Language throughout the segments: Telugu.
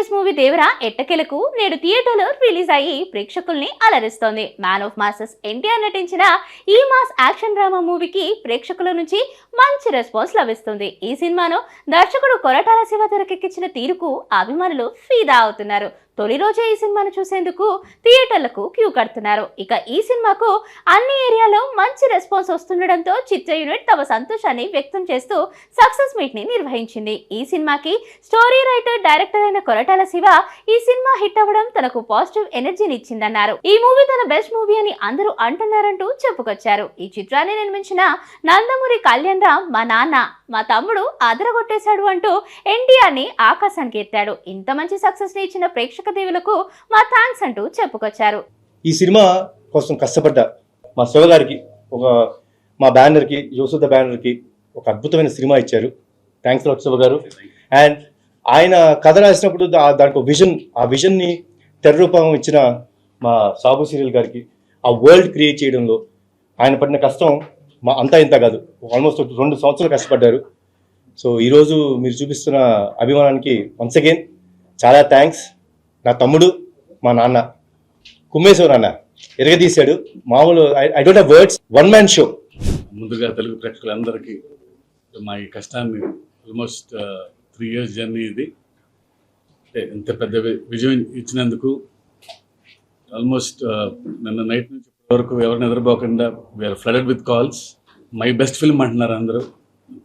ప్రీవియస్ మూవీ దేవరా ఎట్టకేలకు నేడు థియేటర్లో రిలీజ్ అయ్యి ప్రేక్షకుల్ని అలరిస్తోంది. మ్యాన్ ఆఫ్ మాసెస్ ఎన్టీఆర్ నటించిన ఈ మాస్ యాక్షన్ డ్రామా మూవీకి ప్రేక్షకుల నుంచి మంచి రెస్పాన్స్ లభిస్తుంది. ఈ సినిమాను దర్శకుడు కొరటాల శివ తెరకెక్కించిన తీరుకు అభిమానులు ఫిదా అవుతున్నారు. తొలి రోజే ఈ సినిమాను చూసేందుకు థియేటర్లకు క్యూ కడుతున్నారు. ఇక ఈ సినిమాకు అన్ని ఏరియాలో మంచి రెస్పాన్స్ వస్తుండడంతో చిత్ర యూనిట్ తమ సంతోషాన్ని వ్యక్తం చేస్తూ సక్సెస్ మీట్ ని నిర్వహించింది. ఈ సినిమాకి స్టోరీ రైటర్, డైరెక్టర్ అయిన కొరటాల శివ ఈ సినిమా హిట్ అవ్వడం తనకు పాజిటివ్ ఎనర్జీని ఇచ్చిందన్నారు. ఈ మూవీ తన బెస్ట్ మూవీ అని అందరూ అంటున్నారంటూ చెప్పుకొచ్చారు. ఈ చిత్రాన్ని నిర్మించిన నందమూరి కళ్యాణ్ రామ్ మా నాన్న, మా తమ్ముడు అదరగొట్టేశాడు అంటూ ఎన్టీఆర్ ని ఆకాశానికి ఎత్తాడు. ఇంత మంచి సక్సెస్ ని ఇచ్చిన ప్రేక్షక దేవులకు మా థాంక్స్ అంటూ చెప్పుకొచ్చారు. ఈ సినిమా కోసం కష్టపడ్డ మా శివ గారికి, మా బ్యానర్ కి, యోసుద బ్యానర్ కి ఒక అద్భుతమైన సినిమా ఇచ్చారు. థ్యాంక్స్ లాట్ శివ గారు. అండ్ ఆయన కథ రాసినప్పుడు దానికి ఆ విజన్ ని తెర రూపం ఇచ్చిన మా సాబు సీరియల్ గారికి, ఆ వరల్డ్ క్రియేట్ చేయడంలో ఆయన పడిన కష్టం మా అంతా ఇంత కాదు. ఆల్మోస్ట్ 2 సంవత్సరాలు కష్టపడ్డారు. సో ఈరోజు మీరు చూపిస్తున్న అభిమానానికి వన్స్ అగైన్ చాలా థ్యాంక్స్. నా తమ్ముడు, మా నాన్న కుమ్మేశ్వర నాన్న ఎరగదీశాడు. మామూలు I don't have words. One man show. ముందుగా తెలుగు ప్రేక్షకులందరికీ మా ఈ కష్టాన్ని ఆల్మోస్ట్ 3 years జర్నీ ఇది. ఇంత పెద్ద విజయం ఇచ్చినందుకు ఆల్మోస్ట్ నిన్న నైట్ నుంచి వరకు ఎవరిని నిద్రపోకుండా we're flooded with calls. My best film అంటున్నారు అందరూ.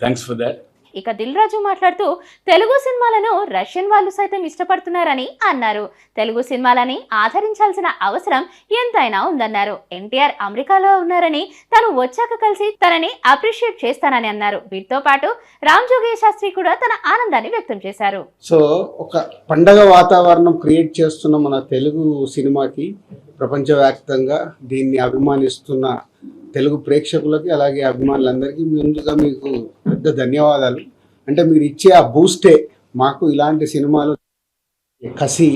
Thanks for that. ఇక దిల్ రాజు మాట్లాడుతూ తెలుగు సినిమాలను రష్యన్ వాళ్ళు సైతం ఇష్టపడుతున్నారని అన్నారు. తెలుగు సినిమాలని ఆదరించాల్సిన అవసరం ఎంతైనా ఉందన్నారు. ఎన్టీఆర్ అమెరికాలో ఉన్నారని, తను వచ్చాక కలిసి తనని అప్రిషియేట్ చేస్తానని అన్నారు. వీటితో పాటు రామ్ జోగయ్య శాస్త్రి కూడా తన ఆనందాన్ని వ్యక్తం చేశారు. సో ఒక పండగ వాతావరణం క్రియేట్ చేస్తున్న మన తెలుగు సినిమాకి ప్రపంచవ్యాప్తంగా దీన్ని అభిమానిస్తున్న తెలుగు ప్రేక్షకులకి, అలాగే అభిమానులందరికీ ముందుగా మీకు పెద్ద ధన్యవాదాలు. అంటే మీరు ఇచ్చే ఆ బూస్టే మాకు ఇలాంటి సినిమాలు కసి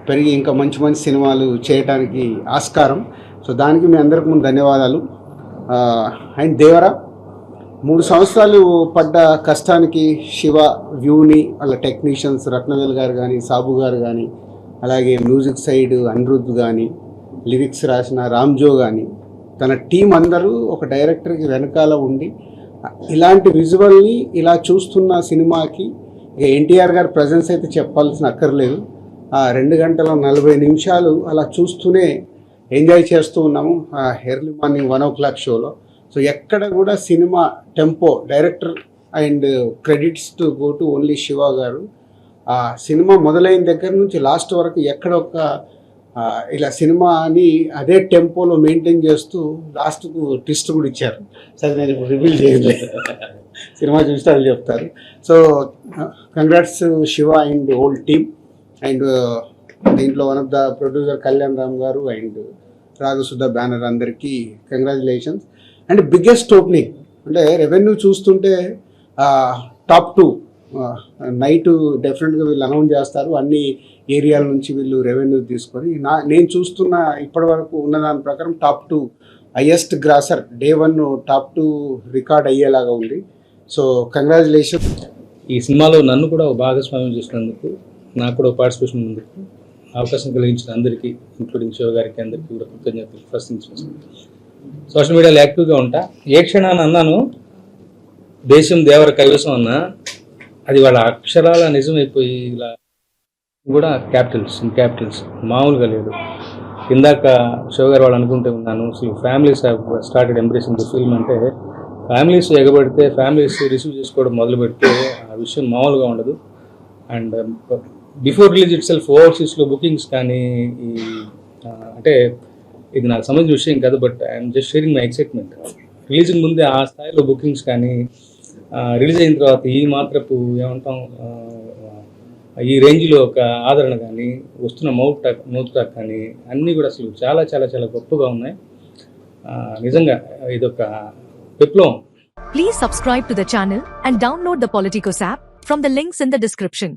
పెరిగి ఇంకా మంచి మంచి సినిమాలు చేయడానికి ఆస్కారం. సో దానికి మీ అందరికి ముందు ధన్యవాదాలు. అండ్ దేవరా 3 సంవత్సరాలు పడ్డ కష్టానికి శివ, వ్యూని, వాళ్ళ టెక్నీషియన్స్ రత్నవేల్ గారు కానీ, సాబు గారు కానీ, అలాగే మ్యూజిక్ సైడ్ అనిరుద్ధ్ కానీ, లిరిక్స్ రాసిన రామ్జో కానీ, తన టీం అందరూ ఒక డైరెక్టర్కి వెనకాల ఉండి ఇలాంటి విజువల్ని ఇలా చూస్తున్న సినిమాకి ఇక ఎన్టీఆర్ గారి ప్రజెన్స్ అయితే చెప్పాల్సిన అక్కర్లేదు. 2 గంటల 40 నిమిషాలు అలా చూస్తూనే ఎంజాయ్ చేస్తూ ఉన్నాము ఎర్లీ మార్నింగ్ 1 o'clock షోలో. సో ఎక్కడ కూడా cinema tempo, director and credits to go to only Shiva గారు. ఆ సినిమా మొదలైన దగ్గర నుంచి లాస్ట్ వరకు ఎక్కడ ఒక ఇలా సినిమాని అదే టెంపోలో మెయింటైన్ చేస్తూ లాస్ట్కు ట్విస్ట్ కూడా ఇచ్చారు. సరే నేను ఇప్పుడు రివీల్ చేయలేదు, సినిమా చూస్తే వాళ్ళు చెప్తారు. So congrats Siva and whole team. And దీంట్లో one of the producer Kalyan Ram garu and Ragasudha banner అందరికీ కంగ్రాచులేషన్స్. అండ్ బిగ్గెస్ట్ ఓపెనింగ్ అంటే రెవెన్యూ చూస్తుంటే టాప్ 2 నైట్ డెఫినెట్గా వీళ్ళు అనౌన్స్ చేస్తారు. అన్ని ఏరియాల నుంచి వీళ్ళు రెవెన్యూ తీసుకొని నేను చూస్తున్న ఇప్పటి వరకు ఉన్న దాని ప్రకారం top 2 highest grosser day 1 top 2 record అయ్యేలాగా ఉంది. So congratulation. ఈ సినిమాలో నన్ను కూడా భాగస్వామ్యం చేసినందుకు, నాకు కూడా పార్టిసిపేషన్ ఉన్నందుకు అవకాశం కలిగించిన అందరికీ, ఇంక్లూడింగ్ శివ గారికి అందరికీ కూడా కృతజ్ఞతలు. ఫస్ట్ థింగ్స్, సోషల్ మీడియాలో యాక్టివ్గా ఉంటా. ఏ క్షణాన్ని అన్నాను దేశం దేవర కైవసం అన్నా, అది వాళ్ళ అక్షరాల నిజమైపోయి ఇలా కూడా క్యాపిటల్స్ మామూలుగా లేదు. ఇందాక శివ గారు వాళ్ళు అనుకుంటే ఉన్నాను, అసలు families have started embracing the film అంటే, ఫ్యామిలీస్ ఎగబడితే, ఫ్యామిలీస్ రిసీవ్ చేసుకోవడం మొదలు పెడితే ఆ విషయం మామూలుగా ఉండదు. And before release itself ఓవర్సీస్లో బుకింగ్స్ కానీ, అంటే ఇది నాకు సంబంధించిన విషయం కాదు, but I'm just sharing my excitement. Releasing ముందే ఆ స్థాయిలో బుకింగ్స్ కానీ, రిలీజ్ అయిన తర్వాత ఈ మాత్రపు ఏమంటాం, ఈ రేంజ్లో ఒక ఆదరణ కానీ, వస్తున్న మౌత్ టాక్ కానీ అన్నీ కూడా అసలు చాలా చాలా చాలా గొప్పగా ఉన్నాయి. నిజంగా ఇదొక విప్లవం. Please subscribe to the channel and download the Politicos app from the links in the description.